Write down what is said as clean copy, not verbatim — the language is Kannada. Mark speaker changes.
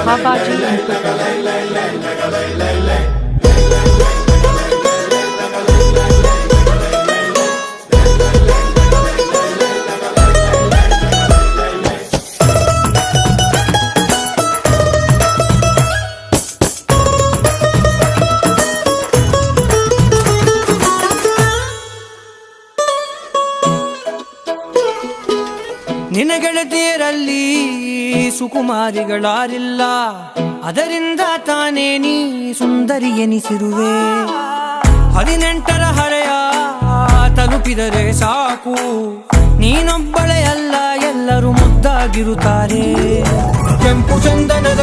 Speaker 1: Babaji Entertainment.
Speaker 2: ನಿನ್ನ ಗೆಳತಿಯರಲ್ಲಿ ಸುಕುಮಾರಿಗಳಾರಿಲ್ಲ, ಅದರಿಂದ ತಾನೇ ನೀ ಸುಂದರಿ ಎನಿಸಿರುವೆ. 18ರ ಹರೆಯ ತಲುಪಿದರೆ ಸಾಕು, ನೀನೊಬ್ಬಳೇ ಅಲ್ಲ ಎಲ್ಲರೂ ಮುದ್ದಾಗಿರುತ್ತಾರೆ. ಕೆಂಪು ಚಂದನದ